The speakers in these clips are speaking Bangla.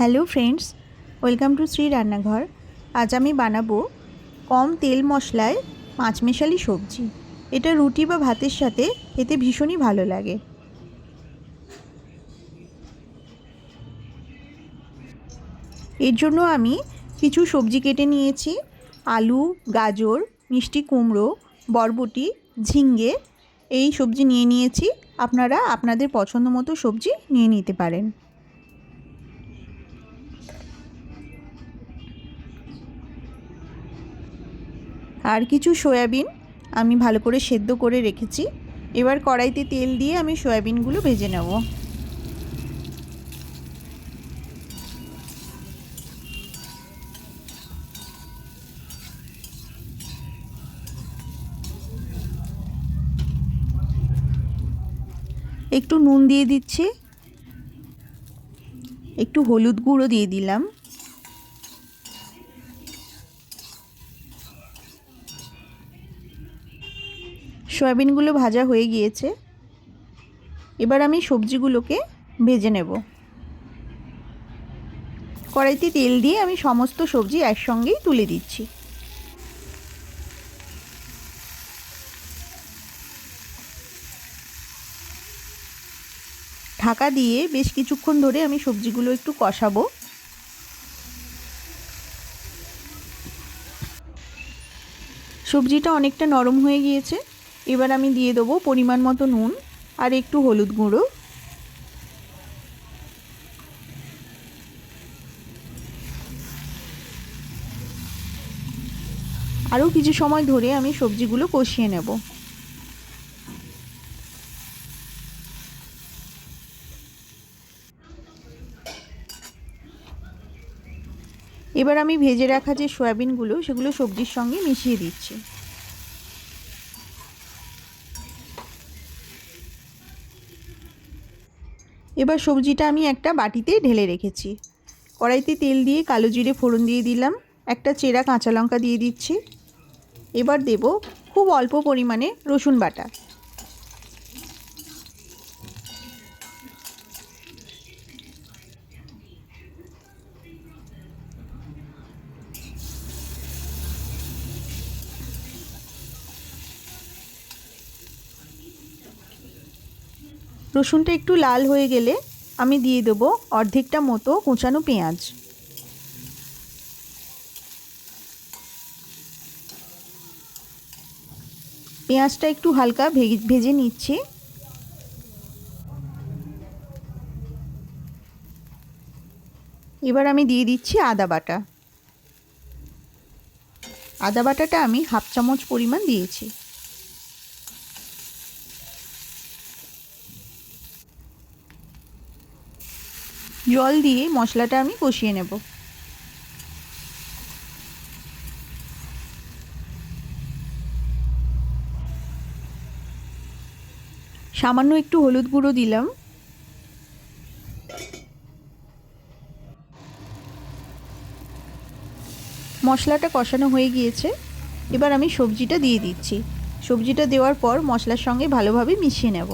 Hello friends, welcome to Shri রান্নাঘর। আজ আমি বানাবো কম তেল মশলায় পাঁচমেশালি সবজি। এটা রুটি বা ভাতের সাথে খেতে ভীষণই ভালো লাগে। এর জন্য আমি কিছু সবজি কেটে নিয়েছি। আলু, গাজর, মিষ্টি কুমড়ো, বরবটি, ঝিঙ্গে এই সবজি নিয়ে নিয়েছি। আপনারা আপনাদের পছন্দ মতো সবজি নিয়ে নিতে পারেন। আর কিছু সয়াবিন আমি ভালো করে সেদ্ধ করে রেখেছি। এবার কড়াইতে তেল দিয়ে আমি সয়াবিনগুলো ভেজে নেব। একটু নুন দিয়ে দিচ্ছি, একটু হলুদ গুঁড়ো দিয়ে দিলাম, সয়াবিনগুলো ভাজা হয়ে গিয়েছে। এবার আমি সবজিগুলোকে ভেজে নেব। কড়াইতে তেল দিয়ে আমি সমস্ত সবজি একসঙ্গেই তুলে দিচ্ছি। ঢাকা দিয়ে বেশ কিছুক্ষণ ধরে আমি সবজিগুলো একটু কষাবো। সবজিটা অনেকটা নরম হয়ে গিয়েছে। এবার আমি দিয়ে দেবো পরিমাণ মতো নুন আর একটু হলুদ গুঁড়ো। আরও কিছু সময় ধরে আমি সবজিগুলো কষিয়ে নেব। এবার আমি ভেজে রাখা যে সয়াবিনগুলো সেগুলো সবজির সঙ্গে মিশিয়ে দিচ্ছি। এবার সবজিটা আমি একটা বাটিতে ঢেলে রেখেছি। কড়াইতে তেল দিয়ে কালো জিরে ফোড়ন দিয়ে দিলাম, একটা চেরা কাঁচা লঙ্কা দিয়ে দিচ্ছি। এবার দেব খুব অল্প পরিমাণে রসুন বাটা। রসুনটা একটু লাল হয়ে গেলে আমি দিয়ে দেবো অর্ধেকটা মতো কুচানো পেঁয়াজ। পেঁয়াজটা একটু হালকা ভেজে নিচ্ছি। এবার আমি দিয়ে দিচ্ছি আদা বাটা। আদা বাটাটা আমি হাফ চামচ পরিমাণ দিয়েছি। জল দিয়ে মশলাটা আমি কষিয়ে নেব। সামান্য একটু হলুদ গুঁড়ো দিলাম। মশলাটা কষানো হয়ে গিয়েছে। এবার আমি সবজিটা দিয়ে দিচ্ছি। সবজিটা দেওয়ার পর মশলার সঙ্গে ভালোভাবে মিশিয়ে নেব।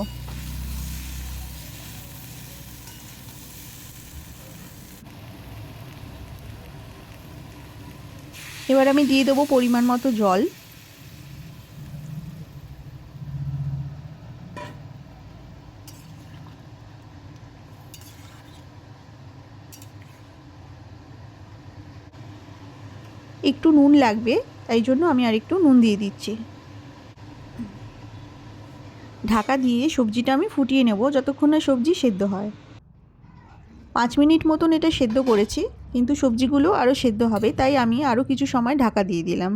এবার আমি দিয়ে দেবো পরিমাণ মতো জল। একটু নুন লাগবে, তাই জন্য আমি আর একটু নুন দিয়ে দিচ্ছি। ঢাকা দিয়ে সবজিটা আমি ফুটিয়ে নেব যতক্ষণ না সবজি সেদ্ধ হয়। 5 মিনিট মতন এটা সেদ্ধ করেছি, কিন্তু সবজিগুলো আরও সেদ্ধ হবে, তাই আমি আরও কিছু সময় ঢাকা দিয়ে দিলাম।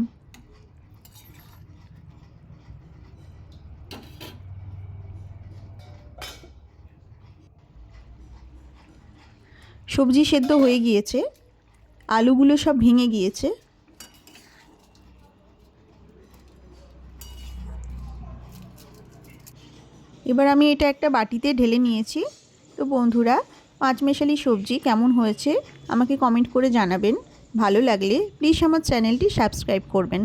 সবজি সেদ্ধ হয়ে গিয়েছে, আলুগুলো সব ভেঙে গিয়েছে। এবার আমি এটা একটা বাটিতে ঢেলে নিয়েছি। তো বন্ধুরা, পাঁচমেশালি সবজি কেমন হয়েছে আমাকে কমেন্ট করে জানাবেন। ভালো লাগলে প্লিজ আমার চ্যানেলটি সাবস্ক্রাইব করবেন।